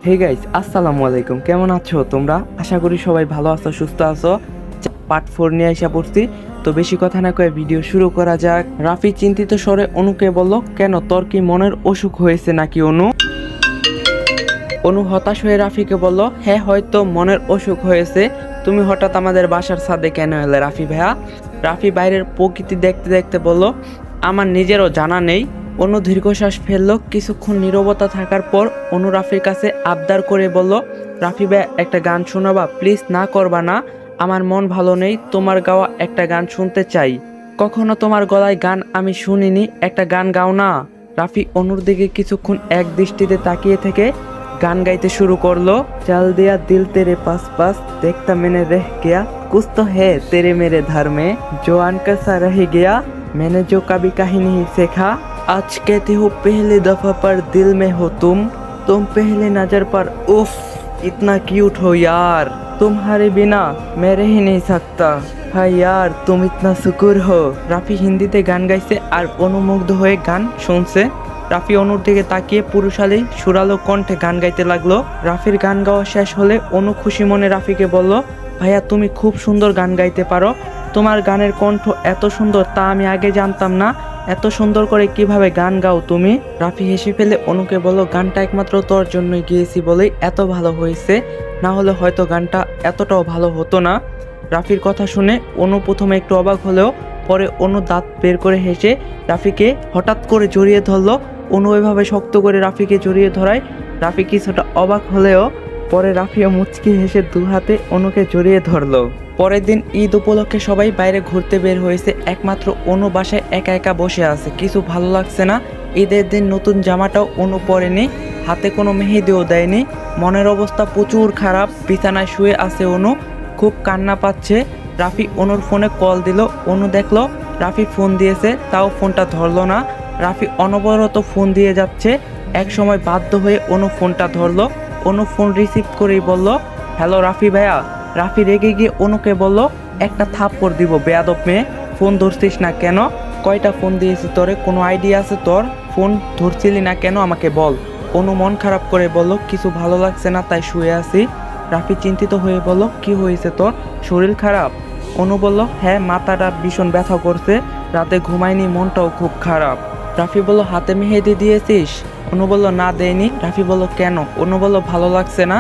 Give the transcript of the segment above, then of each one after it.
Hey guys, আসসালামু আলাইকুম। কেমন আছো তোমরা? আশা করি সবাই ভালো আছো, সুস্থ আছো। পার্ট 4 নিয়ে এসে পড়ছি। তো বেশি কথা না কয়ে ভিডিও শুরু করা যাক। রাফি চিন্তিত স্বরে অনুকে বলল, কেন, তোর কি মনের অসুখ হয়েছে নাকি অনু? অনু হতাশ হয়ে রাফিকে বলল, হ্যাঁ হয়তো মনের অসুখ হয়েছে। তুমি হঠাৎ আমাদের বাসার ছাদে কেন এলে রাফি ভাইয়া? রাফি বাইরের প্রকৃতি দেখতে দেখতে বলল, আমার নিজেরও জানা নেই। অনু দীর্ঘশ্বাস ফেলল। কিছুক্ষণ নীরবতা থাকার পর অনু রাফির কাছে আবদার করে বলল, রাফি ভাই একটা গান শোনাবা প্লিজ? না করবা না? আমার মন ভালো নেই, তোমার গাওয়া একটা গান শুনতে চাই। কখনো তোমার গলায় গান আমি শুনিনি, একটা গান গাও না। রাফি অনুর দিকে কিছুক্ষণ এক দৃষ্টিতে তাকিয়ে থেকে গান গাইতে শুরু করলো। चल दिया दिल तेरे पास पास, देखता मैंने रह गया, कुछ तो है तेरे मेरे धर में, जो अनका सा रह गया, मैंने जो कभी कहीं नहीं सीखा। आज कहती हूँ पहली दफा पर दिल में हो तुम पहले नजर पर उफ इतना क्यूट हो यार, तुम्हारे बिना मैं रह ही नहीं सकता। हाँ यार तुम इतना शुक्र हो। রাফি হিন্দিতে গান গাইছে আর অনুমুগ্ধ হয়ে গান শুনছে। রাফি অনুর দিকে তাকিয়ে পুরুষালী সুরালো কণ্ঠে গান গাইতে লাগলো। রাফির গান গাওয়া শেষ হলে অনু খুশি মনে রাফিকে বলল, ভাইয়া তুমি খুব সুন্দর গান গাইতে পারো, তোমার গানের কণ্ঠ এত সুন্দর তা আমি আগে জানতাম না, এত সুন্দর করে কিভাবে গান গাও তুমি? রাফি হেসে ফেলে অনুকে বলল, গানটা একমাত্র তোর জন্যই গিয়েছি বলেই এত ভালো হয়েছে, না হলে হয়তো গানটা এতটাও ভালো হতো না। রাফির কথা শুনে অনু প্রথমে একটু অবাক হলেও পরে অনু দাঁত বের করে হেসে রাফিকে হঠাৎ করে জড়িয়ে ধরলো। অনু এভাবে শক্ত করে রাফিকে জড়িয়ে ধরায় রাফি কিছুটা অবাক হলেও পরে রাফিও মুচকি হেসে দু হাতে অনুকে জড়িয়ে ধরলো। পরের দিন ঈদ উপলক্ষে সবাই বাইরে ঘুরতে বের হয়েছে, একমাত্র অনু বাসায় একা একা বসে আছে, কিছু ভালো লাগছে না। ঈদের দিন নতুন জামাটাও অনু পরেনি, হাতে কোনো মেহেদিও দেয়নি, মনের অবস্থা প্রচুর খারাপ। বিছানায় শুয়ে আছে অনু, খুব কান্না পাচ্ছে। রাফি অনুর ফোনে কল দিল, অনু দেখলো রাফি ফোন দিয়েছে, তাও ফোনটা ধরলো না। রাফি অনবরত ফোন দিয়ে যাচ্ছে, এক সময় বাধ্য হয়ে অনু ফোনটা ধরলো। অনু ফোন রিসিভ করেই বলল, হ্যালো রাফি ভাইয়া। রাফি রেগে গিয়ে অনুকে বলল, একটা থাপ্পড় দিব বেয়াদব মেয়ে, ফোন ধরছিস না কেন? কয়টা ফোন দিয়েছি তোরে, কোনো আইডিয়া আছে তোর? ফোন ধরছিলি না কেন আমাকে বল। অনু মন খারাপ করে বলল, কিছু ভালো লাগছে না তাই শুয়ে আছি। রাফি চিন্তিত হয়ে বলল, কি হয়েছে তোর, শরীর খারাপ? অনু বলল, হ্যাঁ মাথাটা ভীষণ ব্যথা করছে, রাতে ঘুমাইনি, মনটাও খুব খারাপ। রাফি বলল, হাতে মেহেদি দিয়েছিস? অনু বলল, না দেয়নি। রাফি বলল, কেন? অনু বলল, ভালো লাগছে না।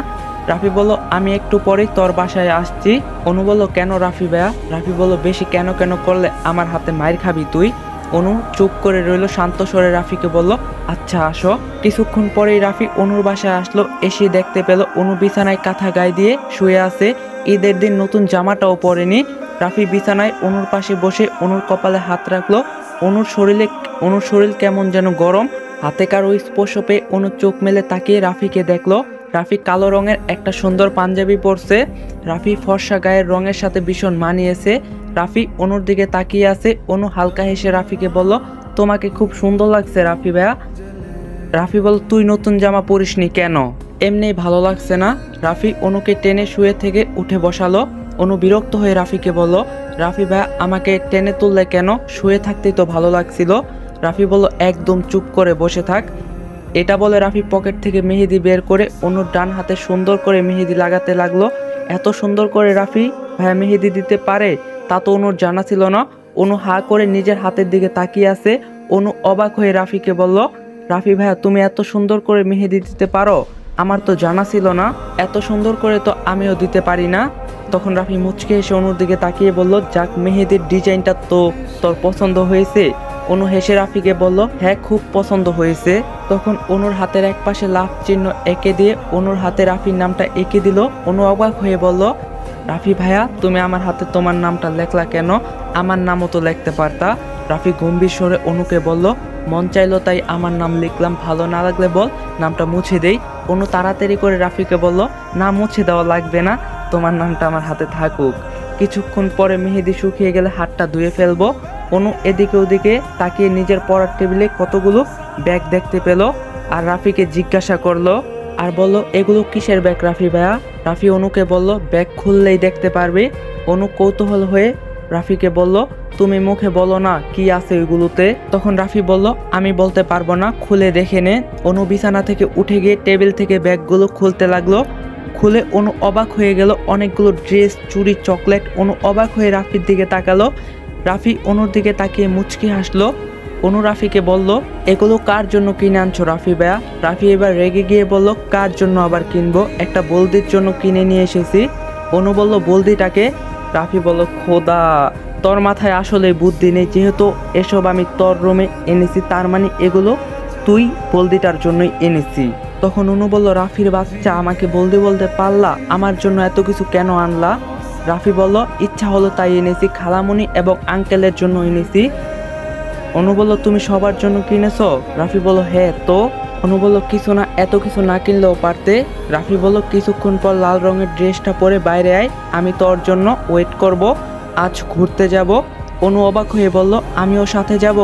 রাফি বলল, আমি একটু পরেই তোর বাসায় আসছি। অনু বলল, কেন রাফি ভাইয়া? রাফি বলল, বেশি কেন কেন করলে আমার হাতে মাইর খাবি তুই। অনু চুপ করে রইল, শান্ত স্বরে রাফিকে বলল, আচ্ছা আসো। কিছুক্ষণ পরেই রাফি অনুর বাসায় আসলো। এসে দেখতে পেল অনু বিছানায় কাঁথা গায়ে দিয়ে শুয়ে আছে, ঈদের দিন নতুন জামাটাও পরেনি। রাফি বিছানায় অনুর পাশে বসে অনুর কপালে হাত রাখলো। অনুর শরীর কেমন যেন গরম, হাতে কারো স্পর্শ পেয়ে অনু চোখ মেলে তাকিয়ে রাফিকে দেখলো। রাফি কালো রঙের একটা সুন্দর পাঞ্জাবি পরছে, রাফি ফর্সা গায়ের রঙের সাথে ভীষণ মানিয়েছে। রাফি অনুর দিকে তাকিয়ে আছে। অনু হালকা হেসে রাফিকে বলল, তোমাকে খুব সুন্দর লাগছে রাফি ভাইয়া। রাফি বলল, তুই নতুন জামা পরিসনি কেন? এমনি ভালো লাগছে না। রাফি অনুকে টেনে শুয়ে থেকে উঠে বসালো। অনু বিরক্ত হয়ে রাফিকে বলল, রাফি ভাইয়া আমাকে টেনে তুললে কেন? শুয়ে থাকতেই তো ভালো লাগছিল। রাফি বলল, একদম চুপ করে বসে থাক। এটা বলে রাফি পকেট থেকে মেহেদি বের করে অনুর ডান হাতে সুন্দর করে মেহেদি লাগাতে লাগলো। এত সুন্দর করে রাফি ভাইয়া মেহেদি দিতে পারে তা তো অনুর জানা ছিল না। অনু হা করে নিজের হাতের দিকে তাকিয়ে আছে। অনু অবাক হয়ে রাফিকে বলল, রাফি ভাইয়া তুমি এত সুন্দর করে মেহেদি দিতে পারো, আমার তো জানা ছিল না, এত সুন্দর করে তো আমিও দিতে পারি না। তখন রাফি মুচকে এসে অনুর দিকে তাকিয়ে বলল, যাক মেহেদির ডিজাইনটা তো তোর পছন্দ হয়েছে? অনু হেসে রাফিকে বলল, হ্যাঁ খুব পছন্দ হয়েছে। তখন অনুর হাতের এক পাশে লাভ চিহ্ন এঁকে দিয়ে অনুর হাতে রাফির নামটা এঁকে দিল। অনু অবাক হয়ে বলল, রাফি ভাইয়া তুমি আমার হাতে তোমার নামটা লেখলা কেন? আমার নামও তো লিখতে পারতা। রাফি গম্ভীর স্বরে অনুকে বলল, মন চাইলো তাই আমার নাম লিখলাম, ভালো না লাগলে বল নামটা মুছে দেই। অনু তাড়াতাড়ি করে রাফিকে বলল, না মুছে দেওয়া লাগবে না, তোমার নামটা আমার হাতে থাকুক। কিছুক্ষণ পরে মেহেদি শুকিয়ে গেলে হাতটা ধুয়ে ফেলবো। অনু এদিকে ওদিকে তাকিয়ে নিজের পড়ার টেবিলে কতগুলো ব্যাগ দেখতে পেল আর রাফিকে জিজ্ঞাসা করলো আর বলল, এগুলো কিসের ব্যাগ রাফি ভাইয়া? রাফি অনুকে বলল, ব্যাগ খুললেই দেখতে পারবে। অনু কৌতূহল হয়ে রাফিকে বলল, তুমি মুখে বলো না কি আছে ওইগুলোতে। তখন রাফি বলল, আমি বলতে পারবো না, খুলে দেখে নে। অনু বিছানা থেকে উঠে গিয়ে টেবিল থেকে ব্যাগগুলো খুলতে লাগলো। খুলে অনু অবাক হয়ে গেল, অনেকগুলো ড্রেস, চুড়ি, চকলেট। অনু অবাক হয়ে রাফির দিকে তাকালো। রাফি অনুর দিকে তাকিয়ে মুচকি হাসলো। অনু রাফিকে বলল, এগুলো কার জন্য কিনে আনছো রাফি ভাইয়া? রাফি এবার রেগে গিয়ে বলল, কার জন্য আবার কিনবো, একটা বলদির জন্য কিনে নিয়ে এসেছি। অনু বলল, বলদিটাকে? রাফি বলল, খোদা, তোর মাথায় আসলে বুদ্ধি নেই। যেহেতু এসব আমি তোর রুমে এনেছি, তার মানে এগুলো তুই বলদিটার জন্যই এনেছি। তখন অনু বলল, রাফির বাচ্চা, আমাকে বলদি বলতে পারলা? আমার জন্য এত কিছু কেন আনলা? রাফি বলল, ইচ্ছা হলো তাই এনেছি, খালামণি এবং আঙ্কেলের জন্য এনেছি। অনু বলল, তুমি সবার জন্য কিনেছো? রাফি বলল, হ্যাঁ। তো? অনু বলল, কিছু না, এত কিছু না কিনলেও পারতে। রাফি বলল, কিছুক্ষণ পর লাল রঙের ড্রেসটা পরে বাইরে আয়, আমি তোর জন্য ওয়েট করব, আজ ঘুরতে যাব। অনু অবাক হয়ে বলল, আমিও সাথে যাব?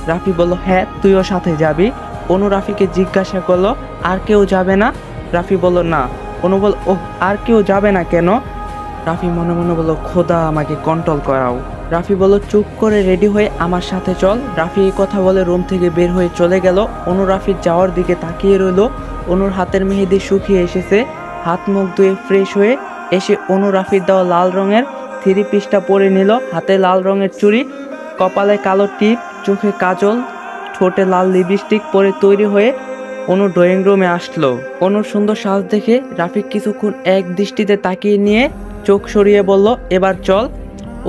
রাফি বলল, হ্যাঁ, তুইও সাথে যাবি। অনু রাফিকে জিজ্ঞাসা করলো, আর কেউ যাবে না? রাফি বলল, না। অনু বলল, ওহ, আর কেউ যাবে না কেন? রাফি মনে মনে বলল, খোদা, আমাকে কন্ট্রোল করাও। রাফি বলল, চুপ করে রেডি হয়ে আমার সাথে চল। রাফি এই কথা বলে রুম থেকে বের হয়ে চলে গেল। অনু রাফির যাওয়ার দিকে তাকিয়ে রইল। অনুর হাতের মেহেদি শুকিয়ে এসেছে। হাত মুখ ধুয়ে ফ্রেশ হয়ে এসে অনু রাফির দেওয়া লাল রঙের 3 পিসটা পরে নিল। হাতে লাল রঙের চুড়ি, কপালে কালো টিপ, চোখে কাজল, ঠোঁটে লাল লিপস্টিক পরে তৈরি হয়ে অনু ড্রয়িং রুমে আসলো। অনুর সুন্দর সাজ দেখে রাফি কিছুক্ষণ এক দৃষ্টিতে তাকিয়ে নিয়ে চোখ সরিয়ে বলল, এবার চল।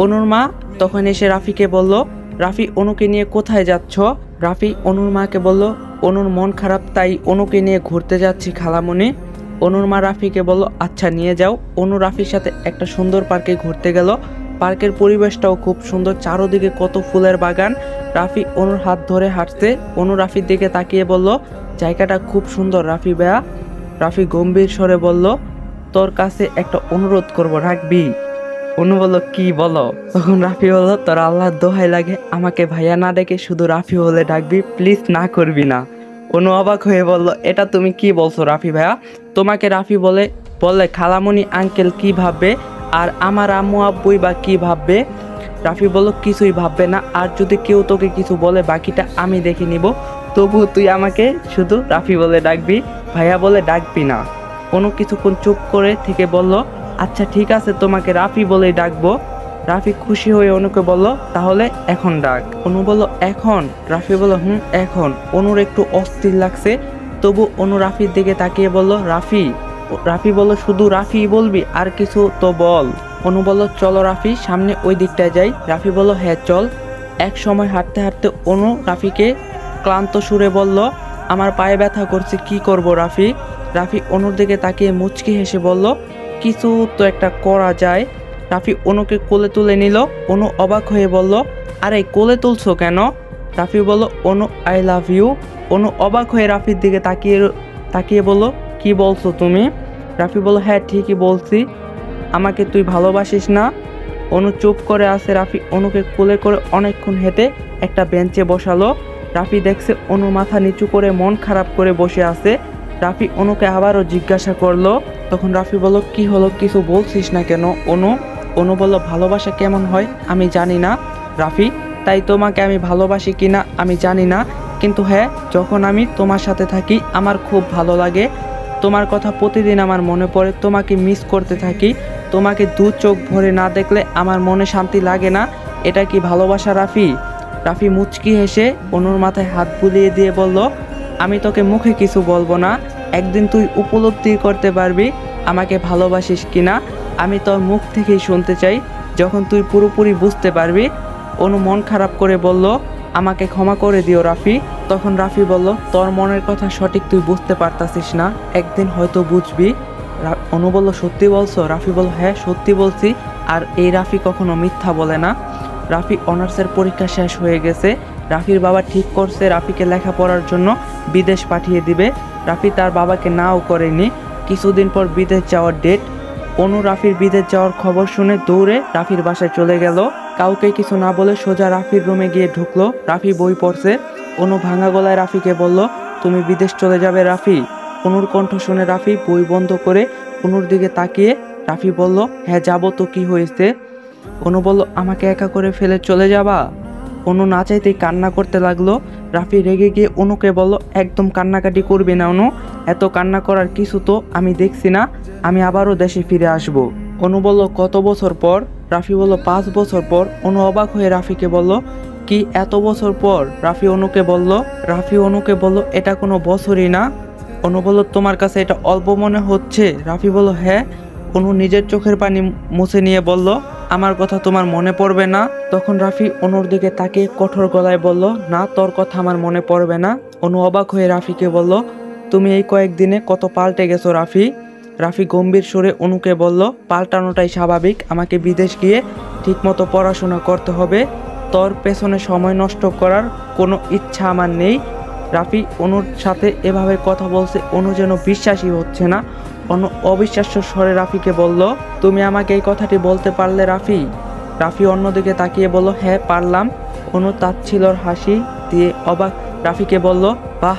অনুর মা তখন এসে রাফিকে বলল, রাফি, অনুকে নিয়ে কোথায় যাচ্ছ? রাফি অনুর মাকে বলল, অনুর মন খারাপ, তাই অনুকে নিয়ে ঘুরতে যাচ্ছি খালামণি। অনুর মা রাফিকে বলল, আচ্ছা নিয়ে যাও। অনু রাফির সাথে একটা সুন্দর পার্কে ঘুরতে গেল। পার্কের পরিবেশটাও খুব সুন্দর, চারোদিকে কত ফুলের বাগান। রাফি অনুর হাত ধরে হাঁটছে। অনু রাফির দিকে তাকিয়ে বলল, জায়গাটা খুব সুন্দর রাফি ভাইয়া। রাফি গম্ভীর স্বরে বলল, তোর কাছে একটা অনুরোধ করব, রাখবি? অনু বলল, কি বলো? তখন রাফি বলল, তোর আল্লাহর দোহাই লাগে, আমাকে ভাইয়া না ডেকে শুধু রাফি বলে ডাকবি, প্লিজ, না করবি না। অনু অবাক হয়ে বলল, এটা তুমি কি বলছো রাফি ভাইয়া? তোমাকে রাফি বললে খালামণি আঙ্কেল কি ভাববে, আর আমার আম্মু আব্বুই বা কি ভাববে? রাফি বলল, কিছুই ভাববে না, আর যদি কেউ তোকে কিছু বলে বাকিটা আমি দেখে নিব। তবু তুই আমাকে শুধু রাফি বলে ডাকবি, ভাইয়া বলে ডাকবি না। অনু কিছুক্ষণ চুপ করে থেকে বলল, আচ্ছা ঠিক আছে, তোমাকে রাফি বলেই ডাকবো। রাফি খুশি হয়ে অনুকে বলল, তাহলে এখন ডাক। অনু বলল, এখন? রাফি বলল, এখন। অনুর একটু অস্থির লাগছে, তবু অনু রাফির দিকে তাকিয়ে বলল, রাফি। রাফি বলল, শুধু রাফি বলবি, আর কিছু তো বল। অনু বলল, চলো রাফি, সামনে ওই দিকটায় যাই। রাফি বলল, হ্যাঁ চল। এক সময় হাঁটতে হাঁটতে অনু রাফিকে ক্লান্ত সুরে বলল, আমার পায়ে ব্যথা করছে, কি করব রাফি? রাফি অনুর দিকে তাকিয়ে মুচকি হেসে বলল, কিছু তো একটা করা যায়। রাফি অনুকে কোলে তুলে নিল। অনু অবাক হয়ে বলল, আরে কোলে তুলছো কেন? রাফি বলল, অনু, আই লাভ ইউ। অনু অবাক হয়ে রাফির দিকে তাকিয়ে বলল, কি বলছো তুমি? রাফি বলল, হ্যাঁ ঠিকই বলছি, আমাকে তুই ভালোবাসিস না? অনু চুপ করে আছে। রাফি অনুকে কোলে করে অনেকক্ষণ হেঁটে একটা বেঞ্চে বসালো। রাফি দেখছে অনু মাথা নিচু করে মন খারাপ করে বসে আছে। রাফি অনুকে আবারও জিজ্ঞাসা করলো। তখন রাফি বলল, কি হলো, কিছু বলছিস না কেন? অনু বলল, ভালোবাসা কেমন হয় আমি জানি না রাফি, তাই তোমাকে আমি ভালোবাসি কিনা আমি জানি না, কিন্তু হ্যাঁ, যখন আমি তোমার সাথে থাকি আমার খুব ভালো লাগে। তোমার কথা প্রতিদিন আমার মনে পড়ে, তোমাকে মিস করতে থাকি। তোমাকে দু চোখ ভরে না দেখলে আমার মনে শান্তি লাগে না। এটা কি ভালোবাসা রাফি? রাফি মুচকি হেসে অনুর মাথায় হাত বুলিয়ে দিয়ে বলল, আমি তোকে মুখে কিছু বলবো না, একদিন তুই উপলব্ধি করতে পারবি আমাকে ভালোবাসিস কিনা। আমি তোর মুখ থেকেই শুনতে চাই, যখন তুই পুরোপুরি বুঝতে পারবি। অনু মন খারাপ করে বলল, আমাকে ক্ষমা করে দিও রাফি। তখন রাফি বলল, তোর মনের কথা সঠিক তুই বুঝতে পারতাছিস না, একদিন হয়তো বুঝবি। অনু বলল, সত্যি বলছো? রাফি বলল, হ্যাঁ সত্যি বলছি, আর এই রাফি কখনো মিথ্যা বলে না। রাফি অনার্সের পরীক্ষা শেষ হয়ে গেছে। রাফির বাবা ঠিক করছে রাফিকে লেখাপড়ার জন্য বিদেশ পাঠিয়ে দিবে। রাফি তার বাবাকে নাও করেনি। কিছুদিন পর বিদেশ যাওয়ার ডেট। অনু রাফির বিদেশ যাওয়ার খবর শুনে দৌড়ে রাফির বাসায় চলে গেল। কাউকে কিছু না বলে সোজা রাফির রুমে গিয়ে ঢুকলো। রাফি বই পড়ছে। অনু ভাঙা গলায় রাফিকে বলল, তুমি বিদেশ চলে যাবে রাফি? অনুর কণ্ঠ শুনে রাফি বই বন্ধ করে অনুর দিকে তাকিয়ে রাফি বলল, হ্যাঁ যাব তো, কি হয়েছে? অনু বলল, আমাকে একা করে ফেলে চলে যাবা? অনু না চাইতেই কান্না করতে লাগলো। রাফি রেগে গিয়ে অনুকে বলল, একদম কান্নাকাটি করবি না অনু, এত কান্না করার কিছু তো আমি দেখছি না, আমি আবারও দেশে ফিরে আসব। অনু বলল, কত বছর পর? রাফি বলল, 5 বছর পর। অনু অবাক হয়ে রাফিকে বলল, কি এত বছর পর? রাফি অনুকে বলল, এটা কোনো বছরই না। অনু বলল, তোমার কাছে এটা অল্প মনে হচ্ছে? রাফি বলল, হ্যাঁ। অনু নিজের চোখের পানি মুছে নিয়ে বলল, আমার কথা তোমার মনে পড়বে না? তখন রাফি অনুর দিকে তাকিয়ে কঠোর গলায় বলল, না, তোর কথা আমার মনে পড়বে না। অনু অবাক হয়ে রাফিকে বলল, তুমি এই কয়েকদিনে কত পাল্টে গেছো রাফি। রাফি গম্ভীর সুরে অনুকে বলল, পাল্টানোটাই স্বাভাবিক, আমাকে বিদেশ গিয়ে ঠিকমতো পড়াশোনা করতে হবে, তোর পেছনে সময় নষ্ট করার কোনো ইচ্ছা আমার নেই। রাফি অনুর সাথে এভাবে কথা বলছে, অনু যেন বিশ্বাসই হচ্ছে না। অনু অবিশ্বাস্য স্বরে রাফিকে বলল, তুমি আমাকে এই কথাটি বলতে পারলে রাফি? রাফি অন্যদিকে তাকিয়ে বলল, হ্যাঁ পারলাম। অনু তাচ্ছিলর হাসি দিয়ে অবাক রাফিকে বলল, বাহ,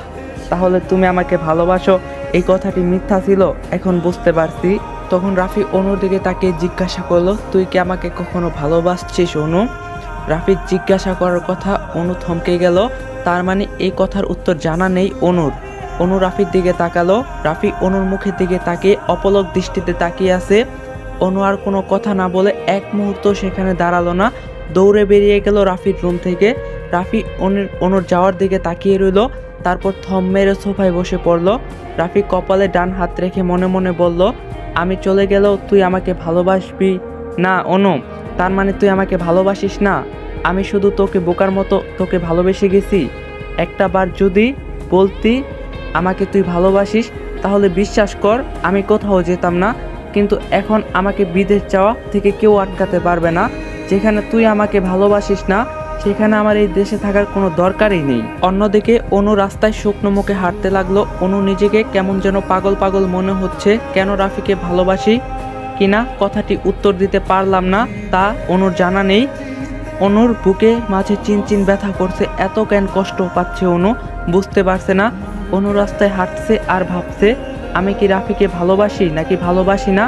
তাহলে তুমি আমাকে ভালোবাসো। এই কথাটি মিথ্যা ছিল, এখন বুঝতে পারছি। তখন রাফি অনুর দিকে তাকিয়ে জিজ্ঞাসা করলো, তুই কি আমাকে কখনো ভালোবাসছিস অনু? রাফির জিজ্ঞাসা করার কথা অনু থমকে গেল, তার মানে এই কথার উত্তর জানা নেই অনুর। অনু রাফির দিকে তাকালো, রাফি অনুর মুখের দিকে তাকিয়ে অপলক দৃষ্টিতে তাকিয়ে আছে। অনু আর কোনো কথা না বলে এক মুহূর্ত সেখানে দাঁড়ালো না, দৌড়ে বেরিয়ে গেল রাফির রুম থেকে। রাফি অনুর যাওয়ার দিকে তাকিয়ে রইল, তারপর থম মেরে সোফায় বসে পড়ল। রাফি কপালে ডান হাত রেখে মনে মনে বলল, আমি চলে গেলেও তুই আমাকে ভালোবাসবি না অনু? তার মানে তুই আমাকে ভালোবাসিস না? আমি শুধু তোকে বোকার মতো তোকে ভালোবেসে গেছি। একটা বার যদি বলতি আমাকে তুই ভালোবাসিস, তাহলে বিশ্বাস কর আমি কোথাও যেতাম না। কিন্তু এখন আমাকে বিদেশ যাওয়া থেকে কেউ আটকাতে পারবে না। যেখানে তুই আমাকে ভালোবাসিস না, সেখানে আমার এই দেশে থাকার কোনো দরকারই নেই। অন্যদিকে অনু রাস্তায় শুকনো মুখে হাঁটতে লাগলো। অনু নিজেকে কেমন যেন পাগল পাগল মনে হচ্ছে। কেন রাফিকে ভালোবাসি কিনা কথাটি উত্তর দিতে পারলাম না, তা অনুর জানা নেই। অনুর বুকে মাঝে চিনচিন ব্যথা করছে, এত কেন কষ্ট পাচ্ছে অনু বুঝতে পারছে না। অনু রাস্তায় হাঁটছে আর ভাবছে, আমি কি রাফিকে ভালোবাসি নাকি ভালোবাসি না?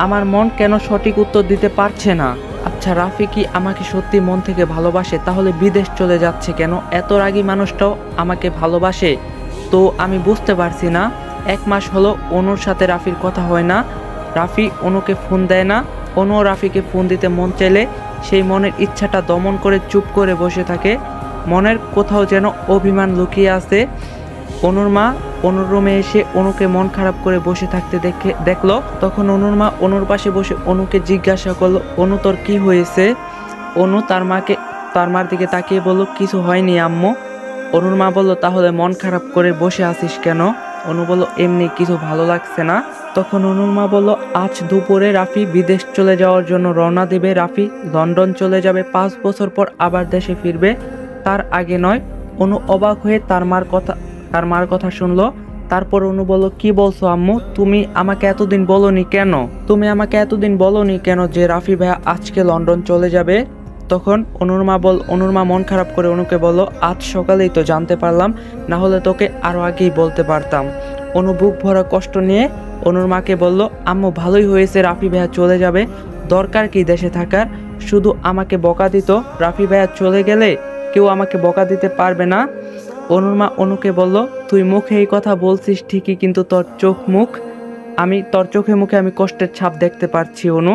আমার মন কেন সঠিক উত্তর দিতে পারছে না। আচ্ছা, রাফি কি আমাকে সত্যি মন থেকে ভালোবাসে? তাহলে বিদেশ চলে যাচ্ছে কেন? এত রাগী মানুষটাও আমাকে ভালোবাসে তো আমি বুঝতে পারছি না। 1 মাস হলো অনুর সাথে রাফির কথা হয় না, রাফি অনুকে ফোন দেয় না। অনু রাফিকে ফোন দিতে মন চাইলে সেই মনের ইচ্ছাটা দমন করে চুপ করে বসে থাকে। মনের কোথাও যেন অভিমান লুকিয়ে আছে। অনুর মা অনুর রুমে এসে অনুকে মন খারাপ করে বসে থাকতে দেখলো। তখন অনুর মা অনুর পাশে বসে অনুকে জিজ্ঞাসা করলো, অনু তোর কি হয়েছে? অনু তার মার দিকে তাকিয়ে বলল, কিছু হয়নি আম্মু। অনুর মা বলল, তাহলে মন খারাপ করে বসে আছিস কেন? অনু বলল, এমনি, কিছু ভালো লাগছে না। তখন অনুর মা বলল, আজ দুপুরে রাফি বিদেশ চলে যাওয়ার জন্য রওনা দেবে। রাফি লন্ডন চলে যাবে, 5 বছর পর আবার দেশে ফিরবে, তার আগে নয়। অনু অবাক হয়ে তার মার কথা শুনলো। তারপর অনু বলল, কি বলছো আম্মু? তুমি আমাকে এতদিন বলোনি কেন যে রাফি ভাইয়া আজকে লন্ডন চলে যাবে? তখন অনুর মা মন খারাপ করে অনুকে বলল, আজ সকালেই তো জানতে পারলাম, না হলে তোকে আরো আগেই বলতে পারতাম। অনু বুক ভরা কষ্ট নিয়ে অনুর মাকে বলল, আম্মু ভালোই হয়েছে রাফি ভাইয়া চলে যাবে, দরকার কি দেশে থাকার? শুধু আমাকে বকা দিত, রাফি ভাইয়া চলে গেলে কেউ আমাকে বকা দিতে পারবে না। অনুর মা অনুকে বলল, তুই মুখে এই কথা বলছিস ঠিকই, কিন্তু তোর চোখে মুখে আমি কষ্টের ছাপ দেখতে পারছি অনু।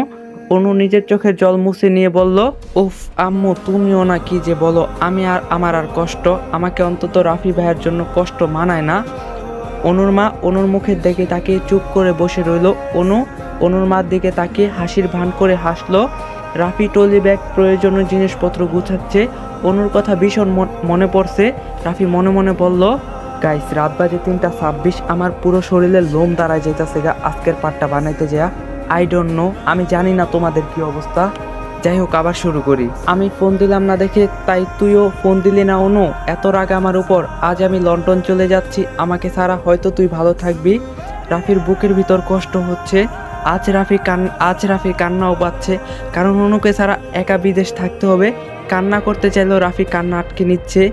অনু নিজের চোখের জল মুছে নিয়ে বলল, উফ আম্মু, তুমিও না কি যে বলো, আমার আর কষ্ট, আমাকে অন্তত রাফি ভাইয়ের জন্য কষ্ট মানায় না। অনুর মা অনুর মুখের দিকে তাকিয়ে চুপ করে বসে রইল। অনুর মার দিকে তাকিয়ে হাসির ভান করে হাসলো। রাফি ট্রলি ব্যাগ প্রয়োজনীয় জিনিসপত্র গুছাচ্ছে, অনুর কথা ভীষণ মনে পড়ছে। রাফি মনে মনে বলল, গাইস, রাত বাজে 3:26, আমার পুরো শরীরের লোম দাঁড়ায় যেতেছে গা আজকের পাটটা বানাইতে যা। আই ডোন্ট নো, আমি জানি না তোমাদের কি অবস্থা। যাই হোক, আবার শুরু করি। আমি ফোন দিলাম না দেখে তাই তুইও ফোন দিলি না অনু, এত রাগ আমার উপর। আজ আমি লন্ডন চলে যাচ্ছি, আমাকে ছাড়া হয়তো তুই ভালো থাকবি। রাফির বুকের ভিতর কষ্ট হচ্ছে। আজ রাফি কান্নাও পাচ্ছে, কারণ অনুকে ছাড়া একা বিদেশ থাকতে হবে। কান্না করতে চাইলেও রাফি কান্না আটকে নিচ্ছে,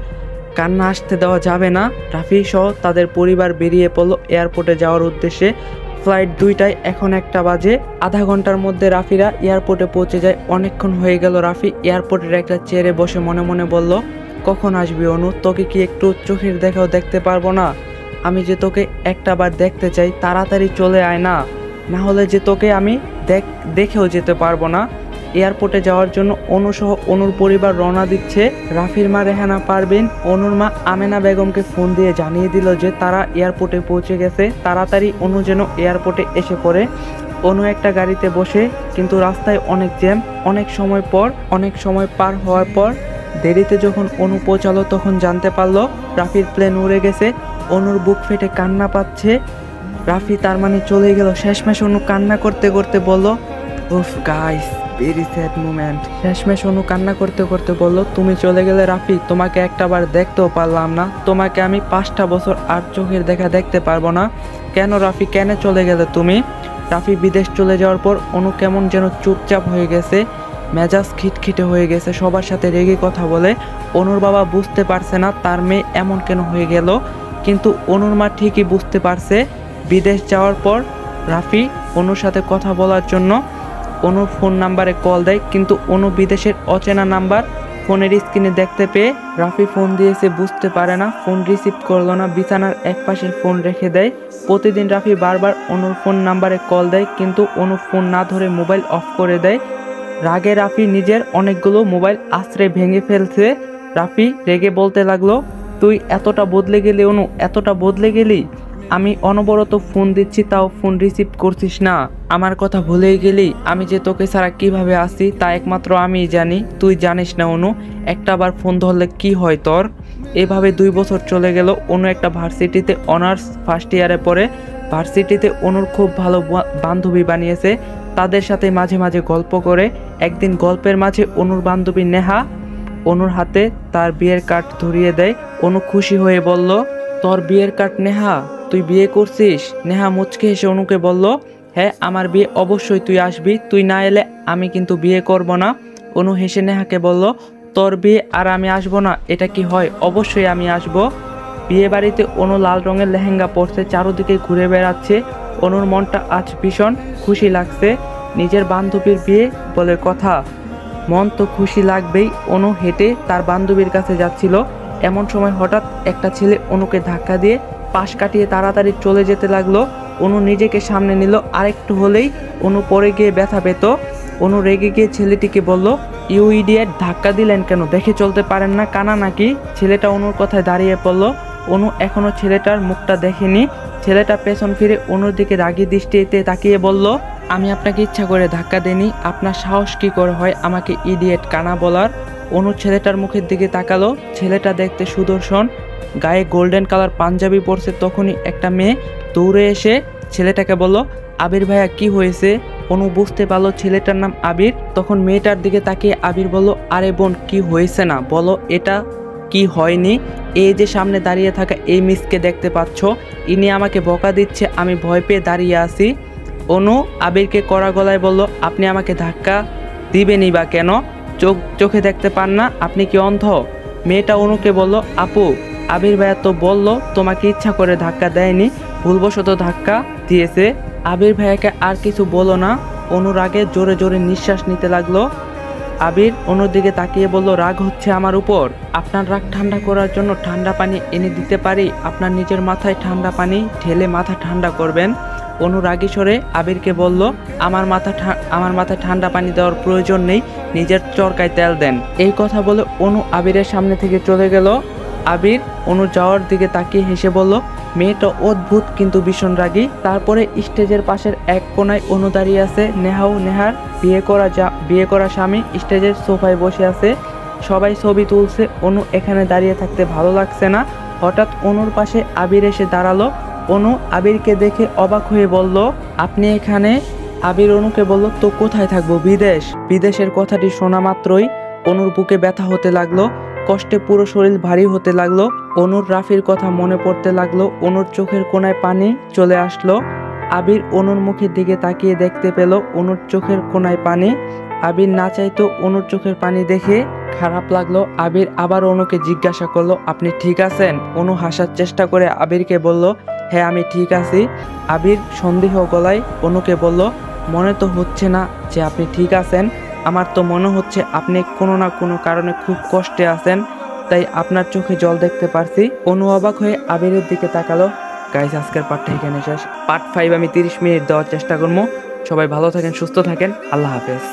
কান্না আসতে দেওয়া যাবে না। রাফি সহ তাদের পরিবার বেরিয়ে পড়লো এয়ারপোর্টে যাওয়ার উদ্দেশ্যে। ফ্লাইট 2টায়, এখন 1টা বাজে। আধা ঘন্টার মধ্যে রাফিরা এয়ারপোর্টে পৌঁছে যায়। অনেকক্ষণ হয়ে গেল। রাফি এয়ারপোর্টের একটা চেয়ারে বসে মনে মনে বলল, কখন আসবি অনু? তোকে কি একটু চোখের দেখাও দেখতে পারবো না? আমি যে তোকে একটা বার দেখতে চাই, তাড়াতাড়ি চলে আয় না, না হলে যে তোকে আমি দেখেও যেতে পারবো না। এয়ারপোর্টে যাওয়ার জন্য অনুসহ অনুর পরিবার রওনা দিচ্ছে। রাফির মা রেহানা পারভিন অনুর মা আমেনা বেগমকে ফোন দিয়ে জানিয়ে দিল যে তারা এয়ারপোর্টে পৌঁছে গেছে, তাড়াতাড়ি অনু যেন এয়ারপোর্টে এসে পড়ে। অনু একটা গাড়িতে বসে, কিন্তু রাস্তায় অনেক জ্যাম। অনেক সময় পার হওয়ার পর দেরিতে যখন অনু পৌঁছালো, তখন জানতে পারলো রাফির প্লেন উড়ে গেছে। অনুর বুক ফেটে কান্না পাচ্ছে। রাফি তার মানে চলে গেল। শেষমেশ অনু কান্না করতে করতে বলল, উফ গাইস, ভেরি স্যাড মোমেন্ট। শেষমেশ অনু কান্না করতে করতে বলল, তুমি চলে গেলে রাফি, তোমাকে একটা বার দেখতেও পারলাম না। তোমাকে আমি 5টা বছর আর চোখের দেখা দেখতে পারবো না। কেন রাফি, কেন চলে গেলে তুমি? রাফি বিদেশ চলে যাওয়ার পর অনু কেমন যেন চুপচাপ হয়ে গেছে, মেজাজ খিটখিটে হয়ে গেছে, সবার সাথে রেগে কথা বলে। অনুর বাবা বুঝতে পারছে না তার মেয়ে এমন কেন হয়ে গেল, কিন্তু অনুর মা ঠিকই বুঝতে পারছে। বিদেশ যাওয়ার পর রাফি অনুর সাথে কথা বলার জন্য অনুর ফোন নাম্বারে কল দেয়, কিন্তু অনু বিদেশের অচেনা নাম্বার ফোনের স্ক্রিনে দেখতে পেয়ে রাফি ফোন দিয়েছে বুঝতে পারে না, ফোন রিসিভ করলো না, বিছানার একপাশে ফোন রেখে দেয়। প্রতিদিন রাফি বারবার অনুর ফোন নাম্বারে কল দেয়, কিন্তু অনু ফোন না ধরে মোবাইল অফ করে দেয়। রাগে রাফি নিজের অনেকগুলো মোবাইল আশ্রয় ভেঙে ফেলছে। রাফি রেগে বলতে লাগলো, তুই এতটা বদলে গেলি অনু, এতটা বদলে গেলি? আমি অনবরত ফোন দিচ্ছি, তাও ফোন রিসিভ করছিস না। আমার কথা ভুলেই গেলি? আমি যে তোকে ছাড়া কিভাবে আসি তা একমাত্র আমিই জানি, তুই জানিস না অনু। একটা বার ফোন ধরলে কি হয় তোর? এভাবে 2 বছর চলে গেল। অনু একটা ভার্সিটিতে অনার্স ফার্স্ট ইয়ারে পড়ে। ভার্সিটিতে অনুর খুব ভালো বান্ধবী বানিয়েছে, তাদের সাথে মাঝে মাঝে গল্প করে। একদিন গল্পের মাঝে অনুর বান্ধবী নেহা অনুর হাতে তার বিয়ের কার্ড ধরিয়ে দেয়। অনু খুশি হয়ে বলল, তোর বিয়ের কার্ড নেহা, তুই বিয়ে করছিস? নেহা মুচকে হেসে অনুকে বলল, হ্যাঁ আমার বিয়ে, অবশ্যই তুই আসবি, তুই না এলে আমি কিন্তু বিয়ে করব না। অনু হেসে নেহাকে বলল, তোর বিয়ে আর আমি আসবো না, এটা কি হয়? অবশ্যই আমি আসবো। বিয়ে বাড়িতে অনু লাল রঙের লেহেঙ্গা পরছে, চারদিকে ঘুরে বেড়াচ্ছে। অনুর মনটা আজ ভীষণ খুশি লাগছে। নিজের বান্ধবীর বিয়ে বলে কথা, মন তো খুশি লাগবেই। অনু হেঁটে তার বান্ধবীর কাছে যাচ্ছিল, এমন সময় হঠাৎ একটা ছেলে অনুকে ধাক্কা দিয়ে পাশ কাটিয়ে তাড়াতাড়ি চলে যেতে লাগলো। অনু নিজেকে সামনে নিল, আরেকটু হলেই অনু পড়ে গিয়ে ব্যথা পেত। অনু রেগে গিয়ে ছেলেটিকে বলল, ইউ ইডিয়েট, ধাক্কা দিলেন কেন? দেখে চলতে পারেন না, কানা নাকি? ছেলেটা অনুর কথায় দাঁড়িয়ে পড়ল। অনু এখনো ছেলেটার মুখটা দেখেনি। ছেলেটা পেছন ফিরে অনুর দিকে রাগী দৃষ্টিতে তাকিয়ে বলল, আমি আপনাকে ইচ্ছা করে ধাক্কা দেনি, আপনার সাহস কি করে হয় আমাকে ইডিয়েট কানা বলার? অনু ছেলেটার মুখের দিকে তাকালো। ছেলেটা দেখতে সুদর্শন, গায়ে গোল্ডেন কালার পাঞ্জাবি পরছে। তখনই একটা মেয়ে দৌড়ে এসে ছেলেটাকে বলল, আবির ভাইয়া কি হয়েছে? অনু বুঝতে পারলো ছেলেটার নাম আবির। তখন মেয়েটার দিকে তাকিয়ে আবির বলল, আরে বোন কি হয়েছে না বলো, এটা কি হয়নি? এই যে সামনে দাঁড়িয়ে থাকা এই মিসকে দেখতে পাচ্ছ, ইনি আমাকে বকা দিচ্ছে, আমি ভয় পেয়ে দাঁড়িয়ে আছি। অনু আবিরকে কড়া গলায় বলল, আপনি আমাকে ধাক্কা দিবেনই বা কেন? চোখে দেখতে পান না? আপনি কি অন্ধ? মেয়েটা অনুকে বলল, আপু আবির ভাইয়া তো বলল তোমাকে ইচ্ছা করে ধাক্কা দেয়নি, ভুলবশত ধাক্কা দিয়েছে। আবির ভাইয়াকে আর কিছু বলো না। অনুর আগে জোরে জোরে নিঃশ্বাস নিতে লাগলো। আবির অনুর দিকে তাকিয়ে বলল, রাগ হচ্ছে আমার উপর? আপনার রাগ ঠান্ডা করার জন্য ঠান্ডা পানি এনে দিতে পারি, আপনার নিজের মাথায় ঠান্ডা পানি ঢেলে মাথা ঠান্ডা করবেন। অনু রাগী স্বরে আবিরকে বলল, আমার মাথায় ঠান্ডা পানি দেওয়ার প্রয়োজন নেই, নিজের চরকায় তেল দেন। এই কথা বলে অনু আবিরের সামনে থেকে চলে গেল। আবির অনু যাওয়ার দিকে তাকিয়ে হেসে বলল, মেয়েটা অদ্ভুত কিন্তু ভীষণ রাগী। তারপরে স্টেজের পাশের এক কোনায় অনু দাঁড়িয়ে আছে। নেহার বিয়ে করা স্বামী স্টেজের সোফায় বসে আছে, সবাই ছবি তুলছে। অনু এখানে দাঁড়িয়ে থাকতে ভালো লাগছে না। হঠাৎ অনুর পাশে আবির এসে দাঁড়ালো। অনু আবিরকে দেখে অবাক হয়ে বলল, আপনি এখানে? আবির অনুকে বলল, তো কোথায় থাকবো, বিদেশ। বিদেশের কথাটি শোনা মাত্রই অনুর বুকে ব্যথা হতে লাগলো, কষ্টে পুরো শরীর ভারী হতে লাগলো। অনুর রাফির কথা মনে পড়তে লাগলো। অনুর চোখের কোণায় পানি চলে আসলো। আবির অনুর মুখের দিকে তাকিয়ে দেখতে পেল অনুর চোখের কোণায় পানি। আবির না চাইতো অনুর চোখের পানি দেখে খারাপ লাগলো। আবির আবার অনুকে জিজ্ঞাসা করলো, আপনি ঠিক আছেন? অনু হাসার চেষ্টা করে আবিরকে বলল, হ্যাঁ আমি ঠিক আছি। আবির সন্দেহ গলায় অনুকে বলল, মনে তো হচ্ছে না যে আপনি ঠিক আছেন। আমার তো মনে হচ্ছে আপনি কোনো না কোনো কারণে খুব কষ্টে আছেন, তাই আপনার চোখে জল দেখতে পারছি। অনু অবাক হয়ে আবিরের দিকে তাকালো। গাইস, আজকের পার্টটা এখানে শেষ। পার্ট 5 আমি 30 মিনিট দেওয়ার চেষ্টা করবো। সবাই ভালো থাকেন, সুস্থ থাকেন, আল্লাহ হাফেজ।